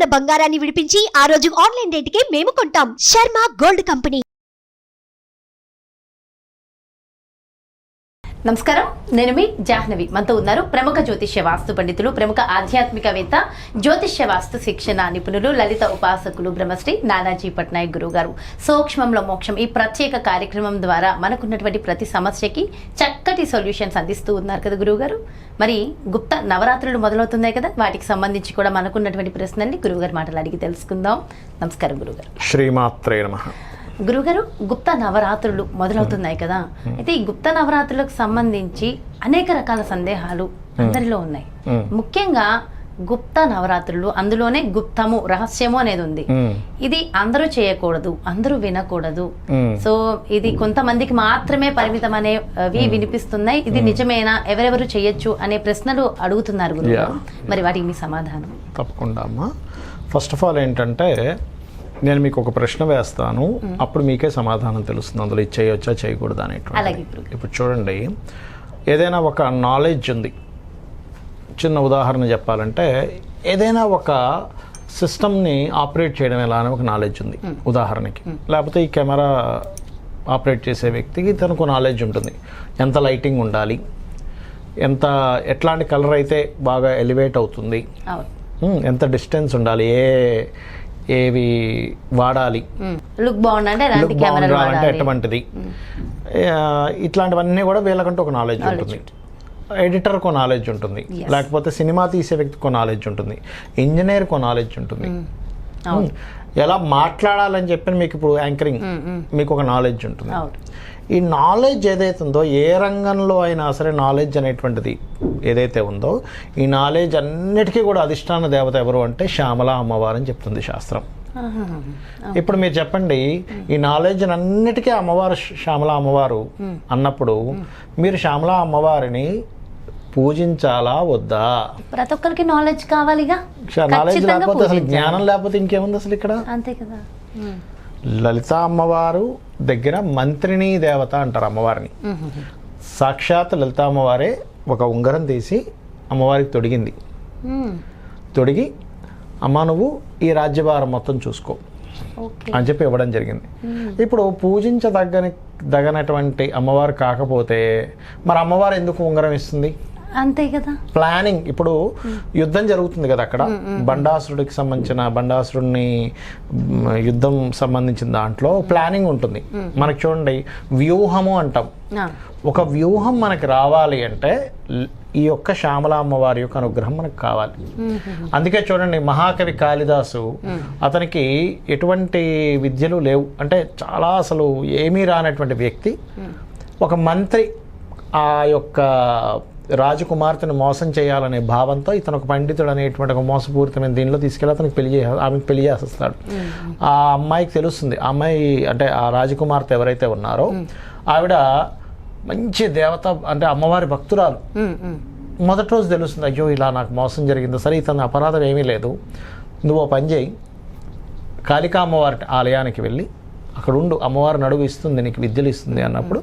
ఉన్న బంగారాన్ని విడిపించి ఆ రోజు ఆన్లైన్ రేటుకే మేము కొంటాం. Sharma gold company. నమస్కారం, నేను మీ జాహ్నవి. మనతో ఉన్నారు ప్రముఖ జ్యోతిష్య వాస్తు పండితులు, ప్రముఖ ఆధ్యాత్మికవేత్త, జ్యోతిష్య వాస్తు శిక్షణ నిపుణులు, లలిత ఉపాసకులు బ్రహ్మశ్రీ నానాజీ పట్నాయక్ గురువు గారు. సూక్ష్మంలో మోక్షం ఈ ప్రత్యేక కార్యక్రమం ద్వారా మనకున్నటువంటి ప్రతి సమస్యకి చక్కటి సొల్యూషన్స్ అందిస్తూ ఉన్నారు కదా గురువు గారు. మరి గుప్త నవరాత్రులు మొదలవుతున్నాయి కదా, వాటికి సంబంధించి కూడా మనకున్నటువంటి ప్రశ్నల్ని గురువుగారు మాటలు అడిగి తెలుసుకుందాం. నమస్కారం గురుగారు. శ్రీమాత్రే నమః. గురుగారు, గుప్త నవరాత్రులు మొదలవుతున్నాయి కదా, అయితే ఈ గుప్త నవరాత్రులకు సంబంధించి అనేక రకాల సందేహాలు అందరిలో ఉన్నాయి. ముఖ్యంగా గుప్త నవరాత్రులు, అందులోనే గుప్తము, రహస్యము అనేది ఉంది. ఇది అందరూ చేయకూడదు, అందరూ వినకూడదు, సో ఇది కొంతమందికి మాత్రమే పరిమితం అనేవి వినిపిస్తున్నాయి. ఇది నిజమేనా, ఎవరెవరు చేయొచ్చు అనే ప్రశ్నలు అడుగుతున్నారు గురుగారు. మరి వాటికి మీ సమాధానం? తప్పకుండా అమ్మా. ఫస్ట్ ఆఫ్ ఆల్ ఏంటంటే, నేను మీకు ఒక ప్రశ్న వేస్తాను, అప్పుడు మీకే సమాధానం తెలుస్తుంది అందులో ఇది చేయొచ్చా చేయకూడదా అనేటువంటి. ఇప్పుడు చూడండి, ఏదైనా ఒక నాలెడ్జ్ ఉంది. చిన్న ఉదాహరణ చెప్పాలంటే, ఏదైనా ఒక సిస్టమ్ని ఆపరేట్ చేయడం ఎలా అని ఒక నాలెడ్జ్ ఉంది ఉదాహరణకి. లేకపోతే ఈ కెమెరా ఆపరేట్ చేసే వ్యక్తికి తనకు నాలెడ్జ్ ఉంటుంది. ఎంత లైటింగ్ ఉండాలి, ఎట్లాంటి కలర్ అయితే బాగా ఎలివేట్ అవుతుంది, ఎంత డిస్టెన్స్ ఉండాలి, ఏవి వాడాలి, లుక్ బాగుండాలంటే ఎటువంటిది, ఇట్లాంటివన్నీ కూడా వీళ్ళకంటూ ఒక నాలెడ్జ్ ఉంటుంది. ఎడిటర్కు నాలెడ్జ్ ఉంటుంది, లేకపోతే సినిమా తీసే వ్యక్తికి నాలెడ్జ్ ఉంటుంది, ఇంజనీర్కు నాలెడ్జ్ ఉంటుంది. ఎలా మాట్లాడాలని చెప్పి మీకు ఇప్పుడు యాంకరింగ్ మీకు ఒక నాలెడ్జ్ ఉంటుంది. ఈ నాలెడ్జ్ ఏదైతే ఉందో, ఏ రంగంలో అయినా సరే నాలెడ్జ్ అనేటువంటిది ఏదైతే ఉందో, ఈ నాలెడ్జ్ అన్నిటికీ కూడా అధిష్టాన దేవత ఎవరు అంటే శ్యామలా అమ్మవారు అని చెప్తుంది శాస్త్రం. ఇప్పుడు మీరు చెప్పండి, ఈ నాలెడ్జ్ అన్నిటికీ అమ్మవారు శ్యామలా అమ్మవారు అన్నప్పుడు మీరు శ్యామలా అమ్మవారిని పూజించాలా వద్దా? ప్రతి ఒక్కరికి నాలెడ్జ్ కావాలిగా. నాలెడ్జ్ లేకపోతే అసలు జ్ఞానం లేకపోతే ఇంకేముంది అసలు ఇక్కడ? అంతే కదా. లలిత అమ్మవారు దగ్గర మంత్రిని దేవత అంటారు అమ్మవారిని. సాక్షాత్ లలిత అమ్మవారే ఒక ఉంగరం తీసి అమ్మవారికి తొడిగింది. తొడిగి, అమ్మ నువ్వు ఈ రాజ్యభారం మొత్తం చూసుకో అని చెప్పి ఇవ్వడం జరిగింది. ఇప్పుడు పూజించదగ్గనటువంటి అమ్మవారు కాకపోతే మరి అమ్మవారు ఎందుకు ఉంగరం ఇస్తుంది? అంతే కదా. ప్లానింగ్, ఇప్పుడు యుద్ధం జరుగుతుంది కదా అక్కడ, బండాసురుడికి సంబంధించిన బండాసురుడిని యుద్ధం సంబంధించిన దాంట్లో ప్లానింగ్ ఉంటుంది. మనకి చూడండి, వ్యూహము అంటాం. ఒక వ్యూహం మనకి రావాలి అంటే ఈ యొక్క శ్యామలా అమ్మవారి యొక్క అనుగ్రహం మనకు కావాలి. అందుకే చూడండి, మహాకవి కాళిదాసు, అతనికి ఎటువంటి విద్యలు లేవు, అంటే చాలా అసలు ఏమీ రానటువంటి వ్యక్తి, ఒక మంత్రి ఆ యొక్క రాజకుమార్తెను మోసం చేయాలనే భావంతో ఇతను ఒక పండితుడు అనేటువంటి ఒక మోసపూరితమైన దీనిలో తీసుకెళ్ళి అతనికి ఆమెకు పెళ్లి చేసేస్తాడు. ఆ అమ్మాయికి తెలుస్తుంది, ఆ అమ్మాయి అంటే ఆ రాజకుమార్తె ఎవరైతే ఉన్నారో ఆవిడ మంచి దేవత, అంటే అమ్మవారి భక్తురాలు. మొదటి రోజు తెలుస్తుంది, అయ్యో ఇలా నాకు మోసం జరిగింది, సరే ఇతని అపరాధం ఏమీ లేదు, నువ్వు పని చేయి, కాళికా అమ్మవారి ఆలయానికి వెళ్ళి అక్కడ ఉండు, అమ్మవారి నడువు ఇస్తుంది, నీకు విద్యలు ఇస్తుంది అన్నప్పుడు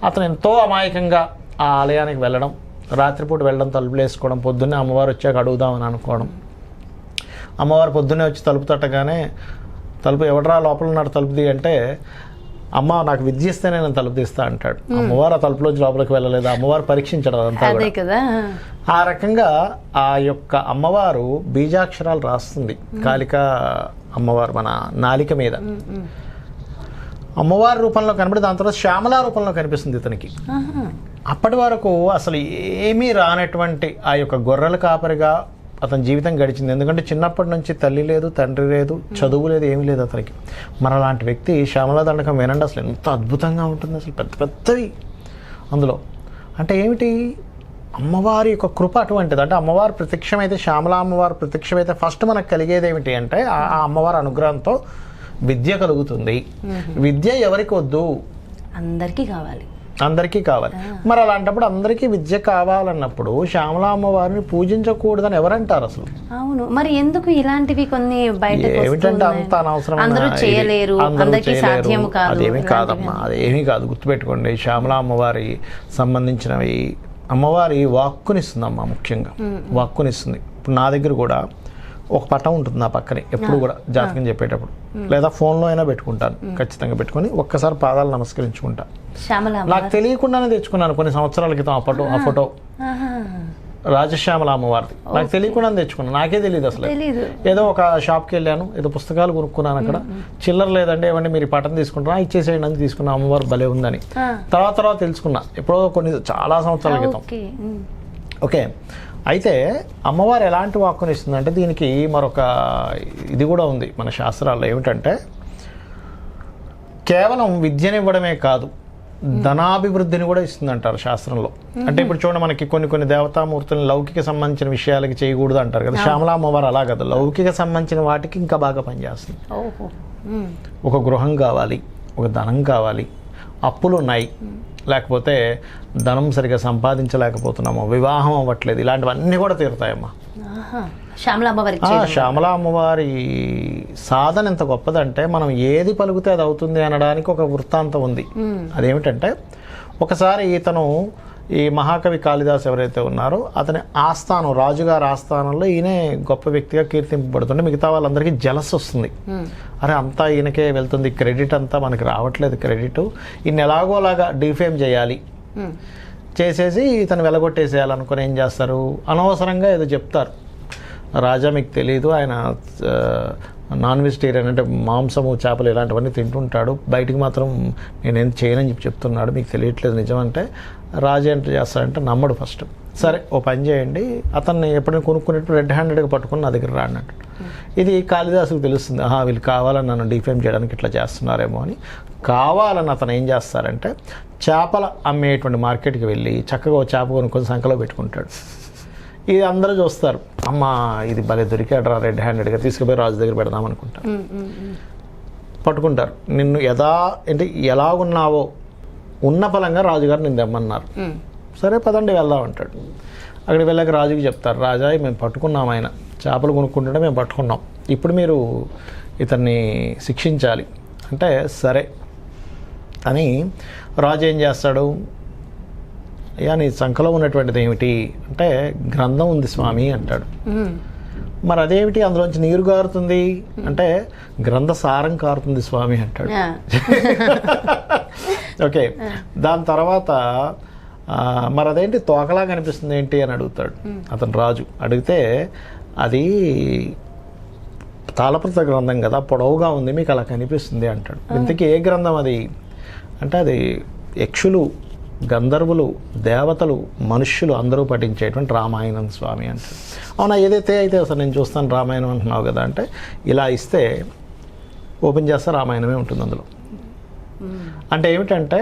అతను ఎంతో అమాయకంగా ఆ ఆలయానికి వెళ్ళడం, రాత్రిపూట వెళ్ళడం, తలుపులు వేసుకోవడం, పొద్దున్నే అమ్మవారు వచ్చాక అడుగుదామని అనుకోవడం. అమ్మవారు పొద్దున్నే వచ్చి తలుపు తట్టగానే, తలుపు ఎవడరా లోపల ఉన్నాడు తలుపు తీ అంటే, అమ్మ నాకు విద్య ఇస్తే నేను తలుపు తీస్తా అంటాడు. అమ్మవారు ఆ తలుపులోంచి లోపలికి వెళ్ళలేదు, అమ్మవారు పరీక్షించడం అదంతా కూడా. ఆ రకంగా ఆ యొక్క అమ్మవారు బీజాక్షరాలు రాస్తుంది కాళికా అమ్మవారు మన నాలిక మీద. అమ్మవారి రూపంలో కనబడి దాని తర్వాత శ్యామలా రూపంలో కనిపిస్తుంది ఇతనికి. అప్పటి వరకు అసలు ఏమీ రానటువంటి ఆ యొక్క గొర్రెల కాపరిగా అతని జీవితం గడిచింది. ఎందుకంటే చిన్నప్పటి నుంచి తల్లి లేదు, తండ్రి లేదు, చదువు లేదు, ఏమీ లేదు అతనికి. మరి అలాంటి వ్యక్తి శ్యామలా దండకం వినండి, అసలు ఎంత అద్భుతంగా ఉంటుంది, అసలు పెద్ద పెద్దవి అందులో. అంటే ఏమిటి, అమ్మవారి యొక్క కృప అటువంటిది. అంటే అమ్మవారు ప్రత్యక్షమైతే, శ్యామలా అమ్మవారు ప్రత్యక్షమైతే ఫస్ట్ మనకు కలిగేది ఏమిటి అంటే, ఆ అమ్మవారి అనుగ్రహంతో విద్య కలుగుతుంది. విద్య ఎవరికి వద్దు? అందరికీ కావాలి. అందరికీ కావాలి. మరి అలాంటప్పుడు అందరికీ విద్య కావాలన్నప్పుడు శ్యామలా అమ్మవారిని పూజించకూడదని ఎవరంటారు అసలు? అవును, మరి ఎందుకు ఇలాంటివి కొన్ని బయట ఏమిటంటే అంత అనవసరం, అదేమీ కాదమ్మా, అదేమీ కాదు. గుర్తుపెట్టుకోండి, శ్యామలా అమ్మవారి సంబంధించినవి, అమ్మవారి వాక్కునిస్తుంది అమ్మ, ముఖ్యంగా వాక్కునిస్తుంది. ఇప్పుడు నా దగ్గర కూడా ఒక పటం ఉంటుంది నా పక్కనే ఎప్పుడు కూడా జాతకం చెప్పేటప్పుడు, లేదా ఫోన్లో అయినా పెట్టుకుంటాను, ఖచ్చితంగా పెట్టుకొని ఒక్కసారి పాదాలు నమస్కరించుకుంటా. శ్యామల నాకు తెలియకుండానే తెచ్చుకున్నాను కొన్ని సంవత్సరాల క్రితం ఆ ఫోటో రాజశ్యామల అమ్మవారిది. నాకు తెలియకుండానే తెచ్చుకున్నాను, నాకే తెలియదు అసలు. తెలీదు. ఏదో ఒక షాప్కి వెళ్ళాను, ఏదో పుస్తకాలు కొనుక్కున్నాను, అక్కడ చిల్లర లేదండి, ఏమంటే మీరు ఈ పటం తీసుకుంటారా, ఇచ్చేసేయండి అని తీసుకున్నా. అమ్మవారు భలే ఉందని తర్వాత తెలుసుకున్నా, ఎప్పుడో కొన్ని చాలా సంవత్సరాల క్రితం. ఓకే, అయితే అమ్మవారు ఎలాంటి వాక్కుని ఇస్తుందంటే దీనికి మరొక ఇది కూడా ఉంది మన శాస్త్రాల్లో. ఏమిటంటే కేవలం విద్యనివ్వడమే కాదు, ధనాభివృద్ధిని కూడా ఇస్తుంది అంటారు శాస్త్రంలో. అంటే ఇప్పుడు చూడండి, మనకి కొన్ని దేవతామూర్తులను లౌకిక సంబంధించిన విషయాలకి చేయకూడదు అంటారు కదా, శ్యామల అమ్మవారు అలా కదా, లౌకిక సంబంధించిన వాటికి ఇంకా బాగా పనిచేస్తుంది. ఒక గృహం కావాలి, ఒక ధనం కావాలి, అప్పులు ఉన్నాయి, లేకపోతే ధనం సరిగా సంపాదించలేకపోతున్నాము, వివాహం అవ్వట్లేదు, ఇలాంటివన్నీ కూడా తీరుతాయమ్మా. శ్యామల అమ్మవారి సాధన ఎంత గొప్పదంటే మనం ఏది పలుకుతే అది అవుతుంది అనడానికి ఒక వృత్తాంతం ఉంది. అదేమిటంటే ఒకసారి ఇతను ఈ మహాకవి కాళిదాస్ ఎవరైతే ఉన్నారో అతని ఆస్థానం, రాజుగారి ఆస్థానంలో ఈయనే గొప్ప వ్యక్తిగా కీర్తింపబడుతుంటే మిగతా వాళ్ళందరికీ జలస్ వస్తుంది. అరే అంతా ఈయనకే వెళ్తుంది క్రెడిట్, అంతా మనకి రావట్లేదు క్రెడిట్, ఈయన ఎలాగోలాగా డిఫేమ్ చేయాలి, చేసేసి ఇతను వెలగొట్టేసేయాలనుకుని ఏం చేస్తారు, అనవసరంగా ఏదో చెప్తారు. రాజా మీకు తెలియదు, ఆయన నాన్ వెజిటేరియన్, అంటే మాంసము చేపలు ఇలాంటివన్నీ తింటుంటాడు, బయటికి మాత్రం నేనేం చేయనని చెప్తున్నాడు, మీకు తెలియట్లేదు నిజం అంటే రాజు ఎంత చేస్తాడంటే నమ్మడు ఫస్ట్. సరే ఓ పని చేయండి, అతన్ని ఎప్పుడైనా కొనుక్కునేట్టు రెడ్ హ్యాండెడ్గా పట్టుకుని నా దగ్గర రాడినట్టు. ఇది కాళిదాసుకు తెలుస్తుంది, వీళ్ళు కావాలని నన్ను డిఫేమ్ చేయడానికి ఇట్లా చేస్తున్నారేమో అని. కావాలని అతను ఏం చేస్తారంటే చేపల అమ్మేటువంటి మార్కెట్కి వెళ్ళి చక్కగా ఓ చేప కొనుక్కొని సంకలో పెట్టుకుంటాడు. ఇది అందరూ చూస్తారు, అమ్మ ఇది భలే దొరికాడు రెడ్ హ్యాండెడ్గా, తీసుకుపోయి రాజు దగ్గర పెడదాం అనుకుంటారు. పట్టుకుంటారు, నిన్ను అంటే ఎలాగున్నావో ఉన్న ఫలంగా రాజుగారు నిన్ను తెమ్మన్నారు. సరే పదండి వెళ్దాం అంటాడు. అక్కడికి వెళ్ళాక రాజుకి చెప్తారు, రాజా మేము పట్టుకున్నాం, ఆయన చేపలు కొనుక్కుంటుంటే మేము పట్టుకున్నాం, ఇప్పుడు మీరు ఇతన్ని శిక్షించాలి అంటే సరే అని రాజు ఏం చేస్తాడు, అయ్యా నీ సంఖలో ఉన్నటువంటిది ఏమిటి అంటే గ్రంథం ఉంది స్వామి అంటాడు. మరి అదేమిటి అందులోంచి నీరు కారుతుంది అంటే గ్రంథ సారం కారుతుంది స్వామి అంటాడు. ఓకే, దాని తర్వాత మరి అదేంటి తోకలా కనిపిస్తుంది ఏంటి అని అడుగుతాడు అతను రాజు. అడిగితే అది తాళపత్ర గ్రంథం కదా, పొడవుగా ఉంది, మీకు అలా కనిపిస్తుంది అంటాడు. ఇంతకీ ఏ గ్రంథం అది అంటే అది యక్షులు, గంధర్వులు, దేవతలు, మనుష్యులు అందరూ పఠించేటువంటి రామాయణం స్వామి అంటాడు. అవునా, ఏదైతే అయితే అసలు నేను చూస్తాను రామాయణం అంటున్నావు కదా అంటే ఇలా ఇస్తే ఓపెన్ చేస్తే రామాయణమే ఉంటుంది అందులో. అంటే ఏమిటంటే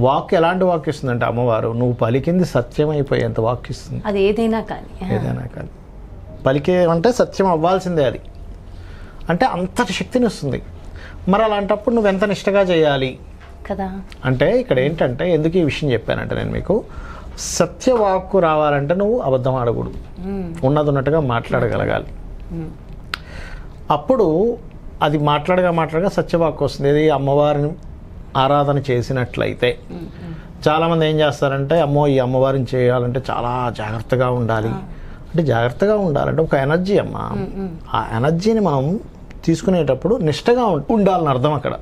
వాక్ ఎలాంటి వాక్ ఇస్తుందంటే అమ్మవారు నువ్వు పలికింది సత్యం అయిపోయేంత వాక్ ఇస్తుంది. అది ఏదైనా కానీ పలికే అంటే సత్యం అవ్వాల్సిందే అది, అంటే అంతటి శక్తిని ఇస్తుంది. మరి అలాంటప్పుడు నువ్వు ఎంత నిష్టగా చేయాలి కదా. అంటే ఇక్కడ ఏంటంటే ఎందుకు ఈ విషయం చెప్పానంటే నేను మీకు సత్యవాక్కు రావాలంటే నువ్వు అబద్ధం ఆడకూడదు, ఉన్నది ఉన్నట్టుగా మాట్లాడగలగాలి. అప్పుడు అది మాట్లాడగా సత్యవాక్కు వస్తుంది. ఇది అమ్మవారిని ఆరాధన చేసినట్లయితే చాలామంది ఏం చేస్తారంటే అమ్మో ఈ అమ్మవారిని చేయాలంటే చాలా జాగ్రత్తగా ఉండాలి. అంటే జాగ్రత్తగా ఉండాలంటే ఒక ఎనర్జీ అమ్మ, ఆ ఎనర్జీని మనం తీసుకునేటప్పుడు నిష్టగా ఉండాలని అర్థం. అక్కడ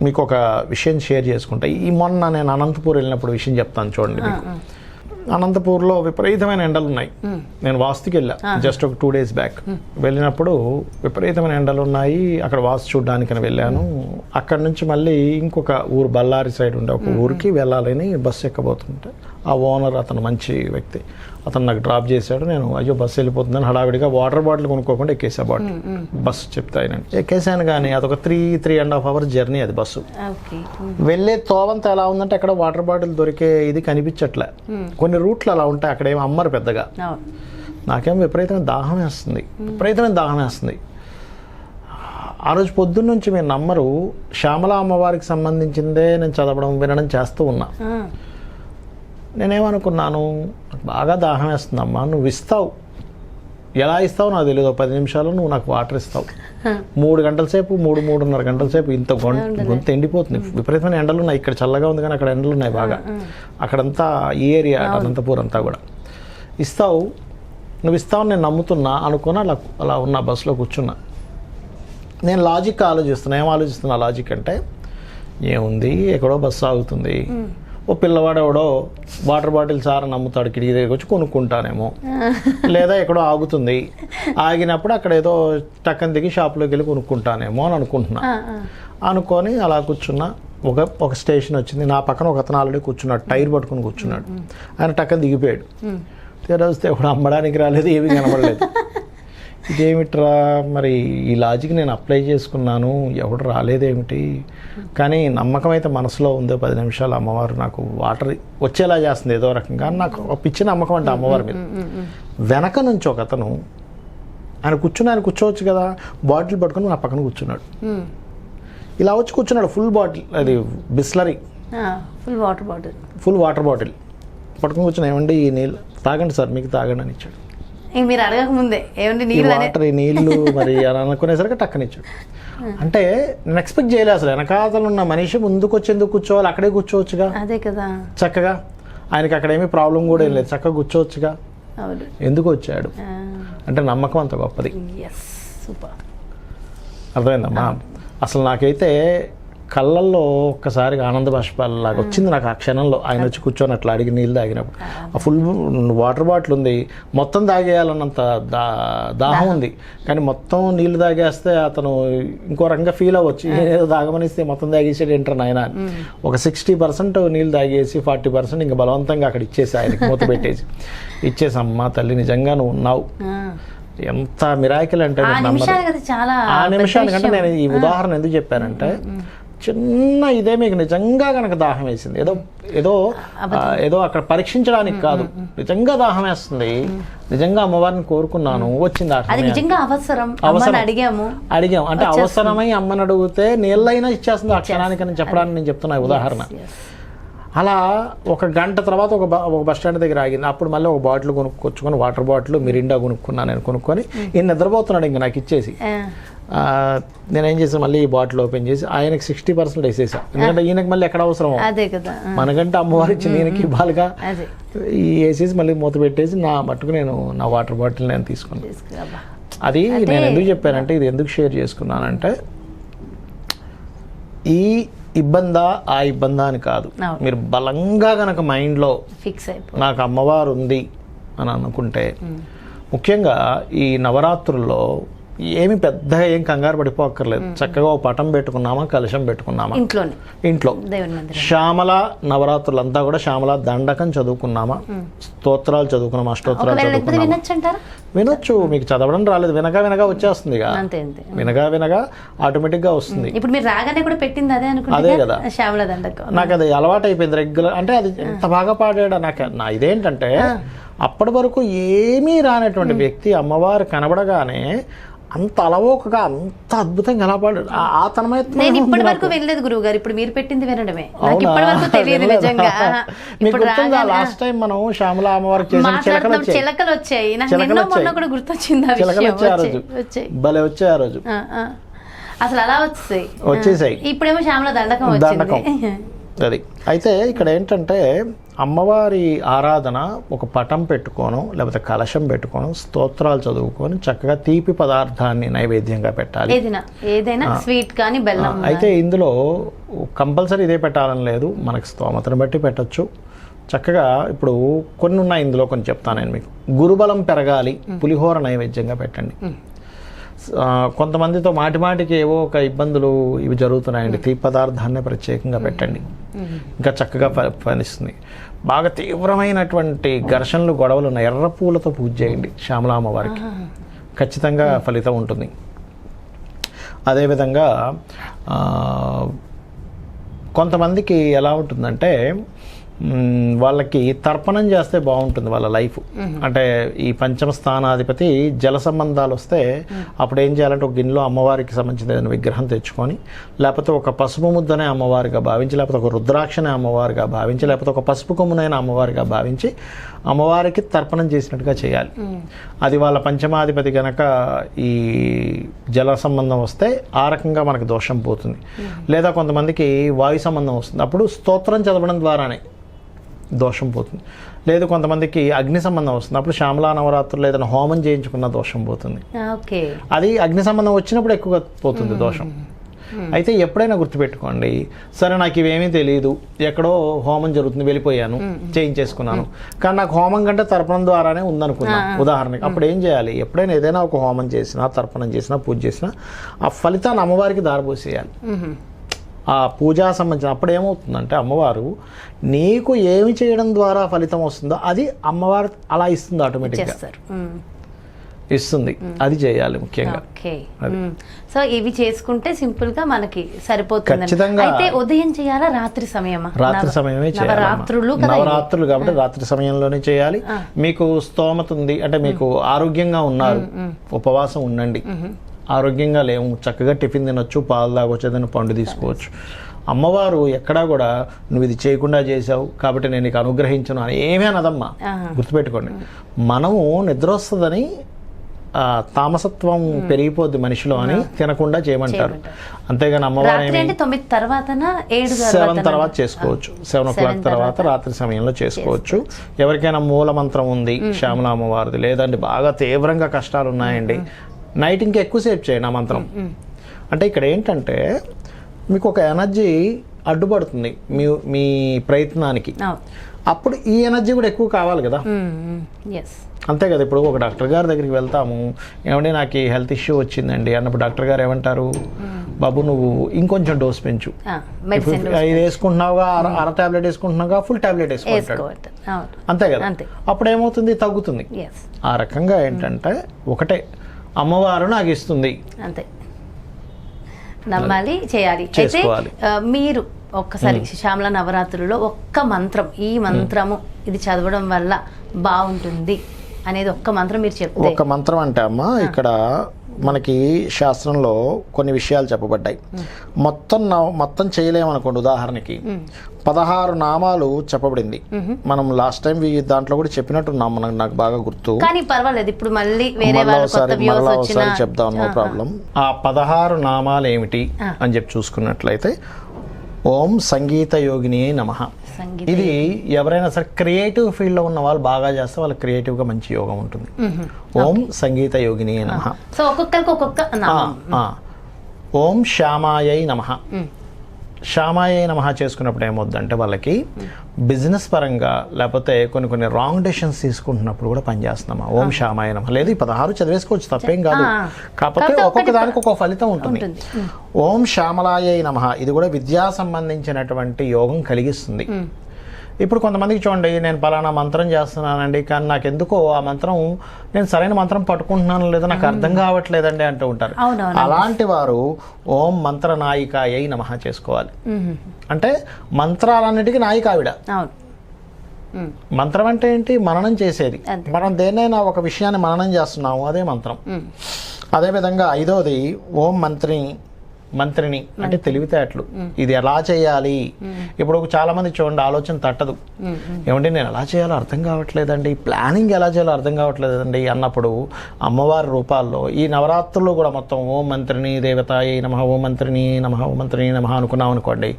మీకు ఒక విషయం షేర్ చేసుకుంటా. మొన్న నేను అనంతపూర్ వెళ్ళినప్పుడు విషయం చెప్తాను చూడండి మీకు. అనంతపూర్లో విపరీతమైన ఎండలు ఉన్నాయి. నేను వాస్తుకి వెళ్ళా జస్ట్ ఒక 2 days బ్యాక్. వెళ్ళినప్పుడు విపరీతమైన ఎండలు ఉన్నాయి, అక్కడ వాస్తు చూడడానికి వెళ్ళాను. అక్కడ నుంచి మళ్ళీ ఇంకొక ఊరు బళ్ళారి సైడ్ ఉండే ఒక ఊరికి వెళ్ళాలని బస్సు ఎక్కబోతుంటే ఆ ఓనర్ అతను మంచి వ్యక్తి, అతను నాకు డ్రాప్ చేశాడు. నేను అయ్యో బస్సు వెళ్ళిపోతుందని హడావిడిగా వాటర్ బాటిల్ కొనుక్కోకుండా ఎక్కేసా. బస్సు చెప్తా ఎక్కేసాను, కానీ అదొక 3.5 hours జర్నీ అది బస్సు. వెళ్ళే తోవంతా ఎలా ఉందంటే అక్కడ వాటర్ బాటిల్ దొరికే ఇది కనిపించట్లే. కొన్ని రూట్లు అలా ఉంటాయి, అక్కడ ఏమి అమ్మరు పెద్దగా. నాకేమో విపరీతమైన దాహం వేస్తుంది. ఆ రోజు పొద్దున్న నుంచి మీరు నమ్మరు, శ్యామల అమ్మవారికి సంబంధించిందే నేను చదవడం వినడం చేస్తూ ఉన్నా. నేనేమనుకున్నాను, నాకు బాగా దాహం వేస్తుందమ్మా, నువ్వు ఇస్తావు, ఎలా ఇస్తావు నాకు తెలియదు, 10 నిమిషాలు నువ్వు నాకు వాటర్ ఇస్తావు. 3 గంటల సేపు 3-3.5 గంటల సేపు ఇంత గొంతు ఎండిపోతుంది. విపరీతమైన ఎండలు ఉన్నాయి. ఇక్కడ చల్లగా ఉంది కానీ అక్కడ ఎండలు ఉన్నాయి బాగా. అక్కడంతా ఈ ఏరియా అనంతపూర్ అంతా కూడా ఇస్తావు. నువ్వు ఇస్తావని నేను నమ్ముతున్నా అనుకుని అలా ఉన్న బస్సులో కూర్చున్నా. నేను లాజిక్ ఆలోచిస్తున్నా. ఏం ఆలోచిస్తున్నా లాజిక్ అంటే, ఏముంది ఎక్కడో బస్సు ఆగుతుంది, ఓ పిల్లవాడు ఎవడో వాటర్ బాటిల్ సార్ నమ్ముతాడు, కిటికీ దగ్గరికి వచ్చి కొనుక్కుంటానేమో, లేదా ఎక్కడో ఆగుతుంది, ఆగినప్పుడు అక్కడ ఏదో టక్కన దిగి షాప్లోకి వెళ్ళి కొనుక్కుంటానేమో అని అనుకుంటున్నా. అనుకొని అలా కూర్చున్నా. ఒక స్టేషన్ వచ్చింది, నా పక్కన ఒక అతను ఆల్రెడీ కూర్చున్నాడు, టైర్ పట్టుకుని కూర్చున్నాడు. ఆయన టక్కన దిగిపోయాడు. తెరస్తే ఎవడు అమ్మడానికి రాలేదు, ఏమీ కనబడలేదు. ఇదేమిట్రా మరి ఈ లాజిక్ నేను అప్లై చేసుకున్నాను, ఎవడు రాలేదేమిటి, కానీ నమ్మకం అయితే మనసులో ఉందో 10 నిమిషాలు అమ్మవారు నాకు వాటర్ వచ్చేలా చేస్తుంది ఏదో రకంగా, నాకు ఒక పిచ్చి నమ్మకం అంటే అమ్మవారి మీద. వెనక నుంచి ఒక అతను ఆయన కూర్చోవచ్చు కదా, బాటిల్ పట్టుకొని నా పక్కన కూర్చున్నాడు. ఇలా వచ్చి కూర్చున్నాడు, ఫుల్ బాటిల్, అది బిస్లరీ ఫుల్ వాటర్ బాటిల్ పట్టుకుని కూర్చున్నా. ఏమండి ఈ నీళ్ళు తాగండి సార్, మీకు తాగండి అని ఇచ్చాడు. మీరు అడగక ముందే ఏమంటే నీళ్ళు మరి అని అనుకునేసరికి టక్కనిచ్చాడు. అంటే నేను ఎక్స్పెక్ట్ చేయలేదు అసలు. వెనకాతలు ఉన్న మనిషి ముందుకు వచ్చి ఎందుకు కూర్చోవాలి, అక్కడే కూర్చోవచ్చుగా. అదే కదా, చక్కగా ఆయనకి అక్కడ ఏమీ ప్రాబ్లం కూడా ఏం లేదు, చక్కగా కూర్చోవచ్చుగా. ఎందుకు వచ్చాడు అంటే నమ్మకం అంత గొప్పది. అర్థమైందమ్మా. అసలు నాకైతే కళ్ళల్లో ఒక్కసారిగా ఆనంద బాష్పాలలాగా వచ్చింది నాకు ఆ క్షణంలో. ఆయన వచ్చి కూర్చొని అట్లా అడిగి నీళ్ళు తాగినప్పుడు, ఆ ఫుల్ వాటర్ బాటిల్ ఉంది, మొత్తం తాగేయాలన్నంత దాహం ఉంది, కానీ మొత్తం నీళ్ళు తాగేస్తే అతను ఇంకో రకంగా ఫీల్ అవ్వచ్చు, ఏదో తాగమనిస్తే మొత్తం తాగేసాడు ఏంటారు ఆయన. ఒక 60% నీళ్ళు తాగేసి 40% ఇంకా బలవంతంగా అక్కడ ఇచ్చేసి ఆయనకి మూత పెట్టేసి ఇచ్చేసి, అమ్మ తల్లి నిజంగా నువ్వు ఉన్నావు, ఎంత మిరాకిల్ అంటే ఆ నిమిషానికంటే నేను ఈ ఉదాహరణ ఎందుకు చెప్పానంటే, చిన్న ఇదే మీకు నిజంగా కనుక దాహం వేసింది, ఏదో అక్కడ పరీక్షించడానికి కాదు, నిజంగా దాహం వేస్తుంది, నిజంగా అమ్మవారిని కోరుకున్నాను, వచ్చింది అడిగాము అంటే అవసరమై అమ్మని అడిగితే నీళ్ళైనా ఇచ్చేస్తుంది ఆ క్షణానికి అని చెప్పడానికి నేను చెప్తున్నా ఉదాహరణ. అలా ఒక గంట తర్వాత ఒక బస్ స్టాండ్ దగ్గర ఆగింది. అప్పుడు మళ్ళీ ఒక బాటిల్ కొనుక్కొచ్చుకొని, వాటర్ బాటిల్ మిరిండా కొనుక్కున్నాను. నేను కొనుక్కొని ఈయన నిద్రపోతున్నాడు ఇంక నాకు ఇచ్చేసి, నేనేం చేసాను మళ్ళీ ఈ బాటిల్ ఓపెన్ చేసి ఆయనకి 60% వేసేసా. ఎందుకంటే ఈయనకి మళ్ళీ ఎక్కడ అవసరం, మనకంటే అమ్మవారు ఇచ్చింది ఈయనకి ఇవ్వాలిగా, వేసేసి మళ్ళీ మూత పెట్టేసి నా మట్టుకు నేను నా వాటర్ బాటిల్ నేను తీసుకున్నాను. అది నేను ఎందుకు చెప్పానంటే, ఇది ఎందుకు షేర్ చేసుకున్నానంటే, ఈ ఇబ్బందా ఆ ఇబ్బందా అని కాదు, మీరు బలంగా కనుక మైండ్లో ఫిక్స్ అయిపో నాకు అమ్మవారు ఉంది అని అనుకుంటే, ముఖ్యంగా ఈ నవరాత్రుల్లో ఏమి పెద్దగా ఏం కంగారు పడిపోక్కర్లేదు. చక్కగా ఒక పటం పెట్టుకున్నామా, కలశం పెట్టుకున్నామా, ఇంట్లో శ్యామల నవరాత్రులంతా కూడా శ్యామల దండకం చదువుకున్నామా, స్తోత్రాలు చదువుకున్నామా, అష్టోత్తరాలు చదువుకున్నామా, వినొచ్చు. మీకు చదవడం రాలేదు, వినగా వచ్చేస్తుంది, వినగా ఆటోమేటిక్గా వస్తుంది. ఇప్పుడు మీరు రాగానే కూడా పెట్టింది అదే కదా శ్యామల దండకం. నాకు అది అలవాటు అయిపోయింది రెగ్యులర్. అంటే అది ఎంత బాగా పాడాడు నాకు. నా ఇదేంటంటే, అప్పటి వరకు ఏమీ రానటువంటి వ్యక్తి అమ్మవారు కనబడగానే అంత అలవోకగా అంత అద్భుతంగా ఎలా పాడాడు. ఆ తన్మయత్వం నేను ఇప్పటి వరకు వెళ్ళలేదు గురువు గారు, ఇప్పుడు మీరు పెట్టింది వినడమే. నాకు ఇప్పటి వరకు తెలియదు నిజంగా. లాస్ట్ టైం మనం శ్యామల అమ్మవారికి చిలకలు వచ్చాయి, నాకు ఎన్నో మొన్న కూడా గుర్తొచ్చింది. భలే వచ్చాయి ఆ రోజు, అసలు అలా వచ్చేసాయి. ఇప్పుడేమో శ్యామల దండకం అది. అయితే ఇక్కడ ఏంటంటే, అమ్మవారి ఆరాధన ఒక పటం పెట్టుకోను, లేకపోతే కలశం పెట్టుకోను, స్తోత్రాలు చదువుకొని చక్కగా తీపి పదార్థాన్ని నైవేద్యంగా పెట్టాలి. ఏదైనా స్వీట్ కానీ బెల్లం. అయితే ఇందులో కంపల్సరీ ఇదే పెట్టాలని లేదు, మనకి స్తోమతను బట్టి పెట్టచ్చు. చక్కగా ఇప్పుడు కొన్ని ఉన్నాయి, ఇందులో కొన్ని చెప్తాను నేను మీకు. గురుబలం పెరగాలి, పులిహోర నైవేద్యంగా పెట్టండి. కొంతమందితో మాటిమాటికి ఏవో ఒక ఇబ్బందులు ఇవి జరుగుతున్నాయండి, తీపి పదార్థాన్ని ప్రత్యేకంగా పెట్టండి, ఇంకా చక్కగా ఫలిస్తుంది. బాగా తీవ్రమైనటువంటి ఘర్షణలు గొడవలు ఉన్న ఎర్ర పూలతో పూజ చేయండి శ్యామలామ్మవారికి, ఖచ్చితంగా ఫలితం ఉంటుంది. అదేవిధంగా కొంతమందికి ఎలా ఉంటుందంటే, వాళ్ళకి తర్పణం చేస్తే బాగుంటుంది వాళ్ళ లైఫ్. అంటే ఈ పంచమ స్థానాధిపతి జల సంబంధాలు వస్తే అప్పుడు ఏం చేయాలంటే, ఒక గిన్నెలో అమ్మవారికి సంబంధించిన ఏదైనా విగ్రహం తెచ్చుకొని, లేకపోతే ఒక పసుపు ముద్దనే అమ్మవారిగా భావించి, లేకపోతే ఒక రుద్రాక్షనే అమ్మవారిగా భావించి, లేకపోతే ఒక పసుపు కొమ్మునైన అమ్మవారిగా భావించి అమ్మవారికి తర్పణం చేసినట్టుగా చేయాలి. అది వాళ్ళ పంచమాధిపతి కనుక ఈ జల సంబంధం వస్తే ఆ రకంగా మనకు దోషం పోతుంది. లేదా కొంతమందికి వాయు సంబంధం వస్తుంది, అప్పుడు స్తోత్రం చదవడం ద్వారానే దోషం పోతుంది. లేదు కొంతమందికి అగ్ని సంబంధం వస్తుంది, అప్పుడు శ్యామలా నవరాత్రులు ఏదైనా హోమం చేయించుకున్న దోషం పోతుంది. ఓకే, అది అగ్ని సంబంధం వచ్చినప్పుడు ఎక్కువగా పోతుంది దోషం. అయితే ఎప్పుడైనా గుర్తుపెట్టుకోండి, సరే నాకు ఇవేమీ తెలియదు, ఎక్కడో హోమం జరుగుతుంది వెళ్ళిపోయాను చేయించేసుకున్నాను, కానీ నాకు హోమం కంటే తర్పణం ద్వారానే ఉందనుకున్నా ఉదాహరణకి, అప్పుడు ఏం చేయాలి? ఎప్పుడైనా ఏదైనా ఒక హోమం చేసినా, తర్పణం చేసినా, పూజ చేసినా ఆ ఫలితాన్ని అమ్మవారికి దారిపోసేయాలి. ఆ పూజా సంబంధించిన అప్పుడు ఏమవుతుందంటే అమ్మవారు నీకు ఏమి చేయడం ద్వారా ఫలితం వస్తుందో అది అమ్మవారు అలా ఇస్తుంది, ఆటోమేటిక్గా ఇస్తుంది. అది చేయాలి ముఖ్యంగా. ఓకే, సో ఇవి చేసుకుంటే సింపుల్ గా మనకి సరిపోతుంది. ఖచ్చితంగా. అయితే ఉదయం చేయాలా, రాత్రి సమయమా? రాత్రి సమయమే చేయాలి. నవరాత్రులు కాబట్టి రాత్రి సమయంలోనే చేయాలి. మీకు స్తోమత ఉంది అంటే మీకు ఆరోగ్యంగా ఉన్నారు, ఉపవాసం ఉండండి. ఆరోగ్యంగా లేవు, చక్కగా టిఫిన్ తినొచ్చు, పాలు తాగొచ్చు, ఏదైనా పండు తీసుకోవచ్చు. అమ్మవారు ఎక్కడా కూడా నువ్వు ఇది చేయకుండా చేసావు కాబట్టి నేను నీకు అనుగ్రహించను అని ఏమీ అనదమ్మా. గుర్తుపెట్టుకోండి, మనము నిద్ర వస్తుందని తామసత్వం పెరిగిపోద్ది మనిషిలో అని తినకుండా చేయమంటారు. అంతేగాని అమ్మవారు 7 తర్వాత చేసుకోవచ్చు, 7 o'clock తర్వాత రాత్రి సమయంలో చేసుకోవచ్చు. ఎవరికైనా మూల మంత్రం ఉంది శ్యామల అమ్మవారిది, లేదంటే బాగా తీవ్రంగా కష్టాలు ఉన్నాయండి, నైట్ ఇంకా ఎక్కువసేపు చేయండి ఆ మంత్రం. అంటే ఇక్కడ ఏంటంటే మీకు ఒక ఎనర్జీ అడ్డుపడుతుంది మీ ప్రయత్నానికి, అప్పుడు ఈ ఎనర్జీ కూడా ఎక్కువ కావాలి కదా. అంతే కదా. ఇప్పుడు ఒక డాక్టర్ గారి దగ్గరికి వెళ్తాము, ఏమంటే నాకు హెల్త్ ఇష్యూ వచ్చిందండి అన్నప్పుడు డాక్టర్ గారు ఏమంటారు, బాబు నువ్వు ఇంకొంచెం డోస్ పెంచు, ఇది వేసుకుంటున్నావుగా, అర టాబ్లెట్ వేసుకుంటున్నావుగా, ఫుల్ టాబ్లెట్ వేసుకుంటాడు. అంతే కదా. అప్పుడు ఏమవుతుంది, తగ్గుతుంది. ఆ రకంగా ఏంటంటే ఒకటే అమ్మవారు నాకు ఇస్తుంది, అంతే నమ్మాలి, చేయాలి. అయితే మీరు ఒక్కసారి శ్యామల నవరాత్రులలో ఒక్క మంత్రం, ఈ మంత్రము ఇది చదవడం వల్ల బాగుంటుంది అనేది ఒక్క మంత్రం మీరు చెప్తే. ఒక మంత్రం అంటే అమ్మ ఇక్కడ మనకి శాస్త్రంలో కొన్ని విషయాలు చెప్పబడ్డాయి. మొత్తం చేయలేమనుకోండి, ఉదాహరణకి 16 నామాలు చెప్పబడింది. మనం లాస్ట్ టైం దాంట్లో కూడా చెప్పినట్టున్నాం, నాకు బాగా గుర్తు. కానీ పర్వాలేదు, ఇప్పుడు మళ్ళీ వేరే ఒకసారి చెప్దాం, నో ప్రాబ్లం. ఆ 16 నామాలు ఏమిటి అని చెప్పి చూసుకున్నట్లయితే, ఓం సంగీత యోగిని నమః. ఇది ఎవరైనా సరే క్రియేటివ్ ఫీల్డ్లో ఉన్న వాళ్ళు బాగా చేస్తే వాళ్ళకి క్రియేటివ్గా మంచి యోగం ఉంటుంది. ఓం సంగీత యోగిని నమః. సో ఒక్కొక్కరికి ఒక్కొక్క. ఓం శ్యామాయై నమః. శ్యామాయై నమః చేసుకున్నప్పుడు ఏమవుద్దంటే వాళ్ళకి బిజినెస్ పరంగా లేకపోతే కొన్ని రాంగ్ డెసిషన్స్ తీసుకుంటున్నప్పుడు కూడా పనిచేస్తున్నామా. ఓం శ్యామాయ నమః. లేదు ఈ 16 చదివేసుకోవచ్చు, తప్పేం కాదు. కాకపోతే ఒక్కొక్క దానికి ఒక్కొక్క ఫలితం ఉంటుంది. ఓం శ్యామలాయై నమః ఇది కూడా విద్యా సంబంధించినటువంటి యోగం కలిగిస్తుంది. ఇప్పుడు కొంతమందికి చూడండి, నేను పలానా మంత్రం చేస్తున్నానండి, కానీ నాకు ఎందుకో ఆ మంత్రం నేను సరైన మంత్రం పట్టుకుంటున్నాను లేదా నాకు అర్థం కావట్లేదండి అంటూ ఉంటారు. అలాంటి వారు ఓం మంత్ర నాయికాయై నమః చేసుకోవాలి. అంటే మంత్రాలన్నిటికీ నాయిక ఆవిడ. మంత్రం అంటే ఏంటి? మననం చేసేది. మనం దేన్నైనా ఒక విషయాన్ని మననం చేస్తున్నాము, అదే మంత్రం. అదేవిధంగా 5వది ఓం మంత్రిని అంటే తెలివితేటలు. ఇది ఎలా చేయాలి? ఇప్పుడు చాలా మంది చూడండి ఆలోచన తట్టదు, ఏమంటే నేను ఎలా చేయాలో అర్థం కావట్లేదండి, ప్లానింగ్ ఎలా చేయాలో అర్థం కావట్లేదండి అన్నప్పుడు అమ్మవారి రూపాల్లో ఈ నవరాత్రుల్లో కూడా మొత్తం ఓం మంత్రిని దేవతాయై నమః, ఓం మంత్రిని నమః, ఓం మంత్రిని నమః అనుకున్నాం అనుకోండి,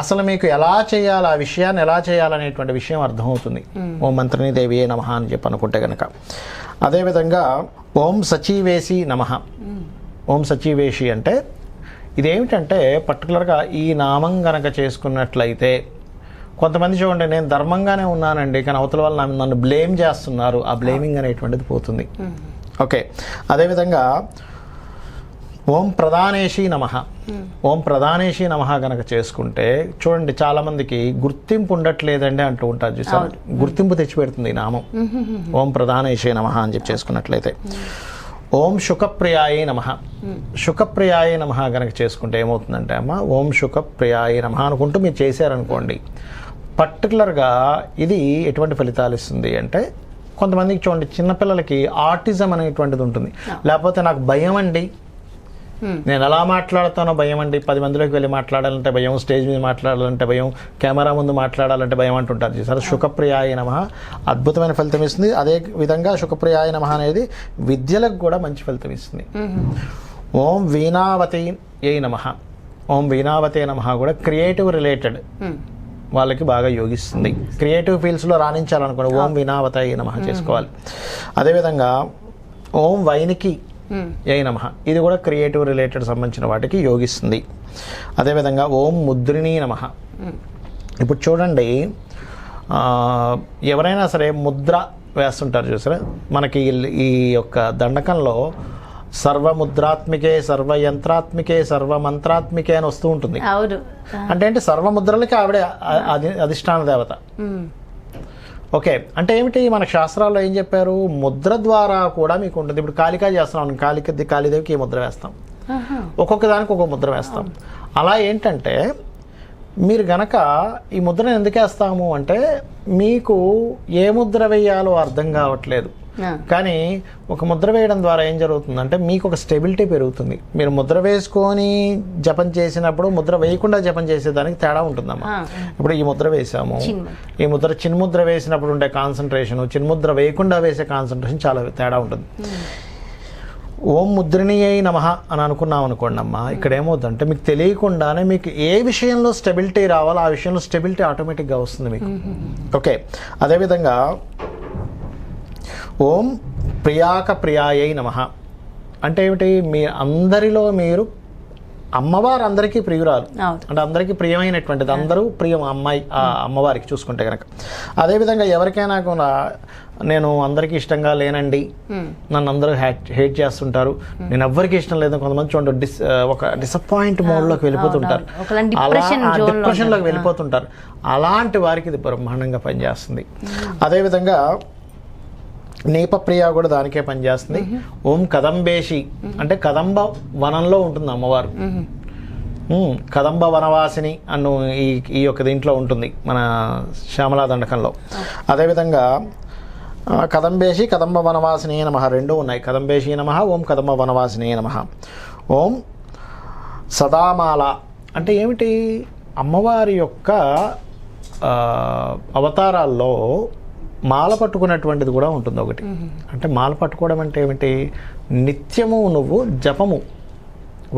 అసలు మీకు ఎలా చేయాలి, ఆ విషయాన్ని ఎలా చేయాలనేటువంటి విషయం అర్థమవుతుంది. ఓం మంత్రిని దేవియే నమః అని చెప్పి అనుకుంటే కనుక. అదేవిధంగా ఓం సచీవేసి నమః. ఓం సచీవేషి అంటే ఇదేమిటంటే పర్టికులర్గా ఈ నామం కనుక చేసుకున్నట్లయితే, కొంతమంది చూడండి నేను ధర్మంగానే ఉన్నానండి కానీ అవతల వాళ్ళు నన్ను బ్లేమ్ చేస్తున్నారు, ఆ బ్లేమింగ్ అనేటువంటిది పోతుంది. ఓకే. అదేవిధంగా ఓం ప్రధానేషి నమః. ఓం ప్రధానేషి నమః కనుక చేసుకుంటే చూడండి చాలామందికి గుర్తింపు ఉండట్లేదండి అంటూ ఉంటారు, చూసారు? గుర్తింపు తెచ్చిపెడుతుంది ఈ నామం. ఓం ప్రధానేషి నమః అని చెప్పి చేసుకున్నట్లయితే. ఓం శుకప్రియాయ నమః. శుకప్రియాయ నమః కనుక చేసుకుంటే ఏమవుతుందంటే అమ్మ, ఓం శుకప్రియాయ నమః అనుకుంటూ మీరు చేశారనుకోండి, పర్టికులర్గా ఇది ఎటువంటి ఫలితాలు ఇస్తుంది అంటే, కొంతమందికి చూడండి చిన్నపిల్లలకి ఆటిజం అనేటువంటిది ఉంటుంది, లేకపోతే నాకు భయం అండి, నేను ఎలా మాట్లాడుతానో భయం అండి, 10 మందిలోకి వెళ్ళి మాట్లాడాలంటే భయం, స్టేజ్ మీద మాట్లాడాలంటే భయం, కెమెరా ముందు మాట్లాడాలంటే భయం అంటుంటారు చూసారు. శుకప్రియాయ నమః అద్భుతమైన ఫలితం ఇస్తుంది. అదే విధంగా శుకప్రియాయ నమః అనేది విద్యలకు కూడా మంచి ఫలితం ఇస్తుంది. ఓం వీణావతి నమః. ఓం వీణావతే నమః కూడా క్రియేటివ్ రిలేటెడ్ వాళ్ళకి బాగా యోగిస్తుంది. క్రియేటివ్ ఫీల్డ్స్లో రాణించాలనుకోండి ఓం వినావతాయ నమః చేసుకోవాలి. అదేవిధంగా ఓం వైనికి యై నమః, ఇది కూడా క్రియేటివ్ రిలేటెడ్ సంబంధించిన వాటికి యోగిస్తుంది. అదేవిధంగా ఓం ముద్రిణీ నమః. ఇప్పుడు చూడండి, ఎవరైనా సరే ముద్ర వేస్తుంటారు చూసారా, మనకి ఈ యొక్క దండకంలో సర్వముద్రాత్మికే సర్వయంత్రాత్మికే సర్వమంత్రాత్మికే అని వస్తూ ఉంటుంది. అంటే ఏంటి, సర్వముద్రలకి ఆవిడే అధిష్టాన దేవత. ఓకే, అంటే ఏమిటి, మన శాస్త్రాల్లో ఏం చెప్పారు, ముద్ర ద్వారా కూడా మీకు ఉంటుంది. ఇప్పుడు కాళికా చేస్తున్నాం, కాళీదేవికి ఈ ముద్ర వేస్తాం, ఒక్కొక్క దానికి ఒక్కొక్క ముద్ర వేస్తాం. అలా ఏంటంటే మీరు గనక ఈ ముద్రను ఎందుకు వేస్తాము అంటే, మీకు ఏ ముద్ర వేయాలో అర్థం కావట్లేదు, కానీ ఒక ముద్ర వేయడం ద్వారా ఏం జరుగుతుందంటే మీకు ఒక స్టెబిలిటీ పెరుగుతుంది. మీరు ముద్ర వేసుకొని జపం చేసినప్పుడు ముద్ర వేయకుండా జపం చేసేదానికి తేడా ఉంటుందమ్మా. ఇప్పుడు ఈ ముద్ర వేసాము, ఈ ముద్ర చిన్ముద్ర వేసినప్పుడు ఉండే కాన్సన్ట్రేషన్, చిన్ముద్ర వేయకుండా వేసే కాన్సన్ట్రేషన్ చాలా తేడా ఉంటుంది. ఓం ముద్రిణీయై నమః అని అనుకున్నాం అనుకోండి అమ్మా, ఇక్కడ ఏమవుతుందంటే మీకు తెలియకుండానే మీకు ఏ విషయంలో స్టెబిలిటీ రావాలో ఆ విషయంలో స్టెబిలిటీ ఆటోమేటిక్గా వస్తుంది మీకు. ఓకే, అదేవిధంగా ఓం ప్రియాక ప్రియాయై నమః అంటే ఏమిటి, మీ అందరిలో మీరు అమ్మవారు అందరికీ ప్రియురాలు, అంటే అందరికీ ప్రియమైనటువంటిది, అందరూ ప్రియం అమ్మాయి అమ్మవారికి చూసుకుంటే కనుక. అదేవిధంగా ఎవరికైనా కూడా నేను అందరికీ ఇష్టంగా లేనండి, నన్ను అందరూ హేట్ చేస్తుంటారు, నేను ఎవ్వరికి ఇష్టం లేదు, కొంతమంది చూడండి ఒక డిసప్పాయింట్ మోడ్లోకి వెళ్ళిపోతుంటారు, డిప్రెషన్లోకి వెళ్ళిపోతుంటారు. అలాంటి వారికి ఇది బ్రహ్మాండంగా పనిచేస్తుంది. అదేవిధంగా నీపప్రియ కూడా దానికే పనిచేస్తుంది. ఓం కదంబేషి అంటే కదంబ వనంలో ఉంటుంది అమ్మవారు, కదంబ వనవాసిని అన్ను ఈ యొక్క దీంట్లో ఉంటుంది మన శ్యామలా దండకంలో. అదేవిధంగా కదంబేషి కదంబ వనవాసిని నమః రెండు ఉన్నాయి. కదంబేషి నమః, ఓం కదంబ వనవాసిని నమః. ఓం సదామాల అంటే ఏమిటి, అమ్మవారి యొక్క అవతారాల్లో మాల పట్టుకున్నటువంటిది కూడా ఉంటుంది ఒకటి. అంటే మాల పట్టుకోవడం అంటే ఏమిటి, నిత్యము నువ్వు జపము,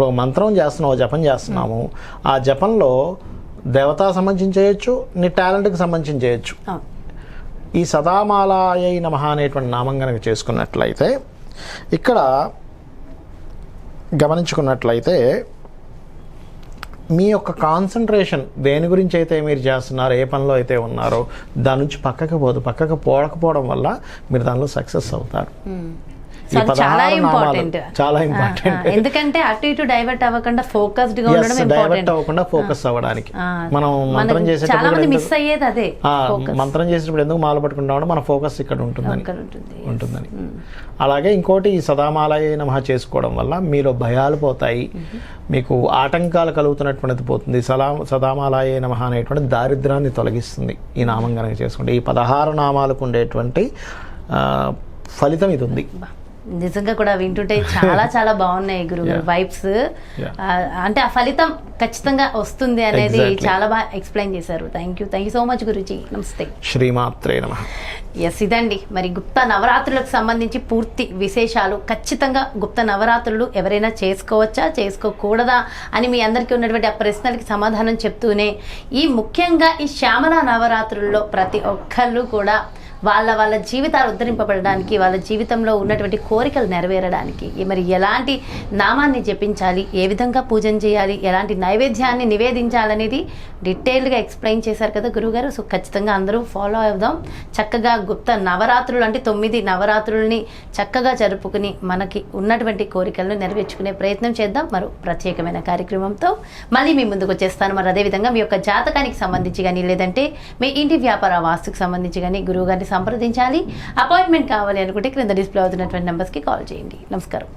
ఒక మంత్రం చేస్తున్నావు, జపం చేస్తున్నాము, ఆ జపంలో దేవతా సంబంధించి చేయొచ్చు, నీ టాలెంట్కి సంబంధించి చేయొచ్చు. ఈ సదామాలాయై నమః అనేటువంటి నామం కనుక చేసుకున్నట్లయితే, ఇక్కడ గమనించుకున్నట్లయితే మీ యొక్క కాన్సన్ట్రేషన్ దేని గురించి అయితే మీరు చేస్తున్నారో, ఏ పనిలో అయితే ఉన్నారో దాని నుంచి పక్కకు పోకపోవడం వల్ల మీరు దానిలో సక్సెస్ అవుతారు. చాలా ఇంపార్టెంట్, ఎందుకంటే అటు ఇటు డైవర్ట్ అవ్వకుండా ఫోకస్డ్ గా ఉండడం ఇంపార్టెంట్. డైవర్ట్ అవ్వకుండా ఫోకస్ అవ్వడానికి మనం మంత్రం చేసేటప్పుడు మిస్ అయ్యేది అదే, మంత్రం చేసేటప్పుడు ఎందుకు మాల పట్టుకుంటామంటే మన ఫోకస్ ఇక్కడ ఉంటుందని. అలాగే ఇంకోటి, ఈ సదామాలయ నమః చేసుకోవడం వల్ల మీలో భయాలు పోతాయి, మీకు ఆటంకాలు కలుగుతున్నటువంటిది పోతుంది. సదామాలయ నమః అనేటువంటి దారిద్ర్యాన్ని తొలగిస్తుంది ఈ నామం కనుక చేసుకుంటే. ఈ 16 నామాలకు ఉండేటువంటి ఫలితం ఇది ఉంది. నిజంగా కూడా వింటుంటే చాలా చాలా బాగున్నాయి గురుగారు వైబ్స్. అంటే ఆ ఫలితం ఖచ్చితంగా వస్తుంది అనేది చాలా బాగా ఎక్స్ప్లెయిన్ చేశారు. Thank you so much Guruji. నమస్తే. శ్రీమాత్రే నమః. ఎస్, ఇదండి మరి గుప్త నవరాత్రులకు సంబంధించి పూర్తి విశేషాలు. ఖచ్చితంగా గుప్త నవరాత్రులు ఎవరైనా చేసుకోవచ్చా, చేసుకోకూడదా అని మీ అందరికీ ఉన్నటువంటి ఆ ప్రశ్నలకి సమాధానం చెప్తూనే, ఈ ముఖ్యంగా ఈ శ్యామల నవరాత్రుల్లో ప్రతి ఒక్కళ్ళు కూడా వాళ్ళ జీవితాలు ఉద్ధరింపబడడానికి, వాళ్ళ జీవితంలో ఉన్నటువంటి కోరికలు నెరవేరడానికి మరి ఎలాంటి నామాన్ని జపించాలి, ఏ విధంగా పూజన చేయాలి, ఎలాంటి నైవేద్యాన్ని నివేదించాలనేది డీటెయిల్డ్గా ఎక్స్ప్లెయిన్ చేశారు కదా గురువుగారు. సో ఖచ్చితంగా అందరూ ఫాలో అవుదాం. చక్కగా గుప్త నవరాత్రులు అంటే 9 నవరాత్రులని చక్కగా జరుపుకుని మనకి ఉన్నటువంటి కోరికలను నెరవేర్చుకునే ప్రయత్నం చేద్దాం. మరో ప్రత్యేకమైన కార్యక్రమంతో మళ్ళీ మీ ముందుకు వచ్చేస్తాను. మరి అదేవిధంగా మీ యొక్క జాతకానికి సంబంధించి కానీ, లేదంటే మీ ఇంటి వ్యాపార వాస్తుకు సంబంధించి కానీ గురువుగారిని సంప్రదించాలి, అపాయింట్మెంట్ కావాలి అనుకుంటే క్రింద డిస్ప్లే అవుతున్నటువంటి నెంబర్స్కి కాల్ చేయండి. నమస్కారం.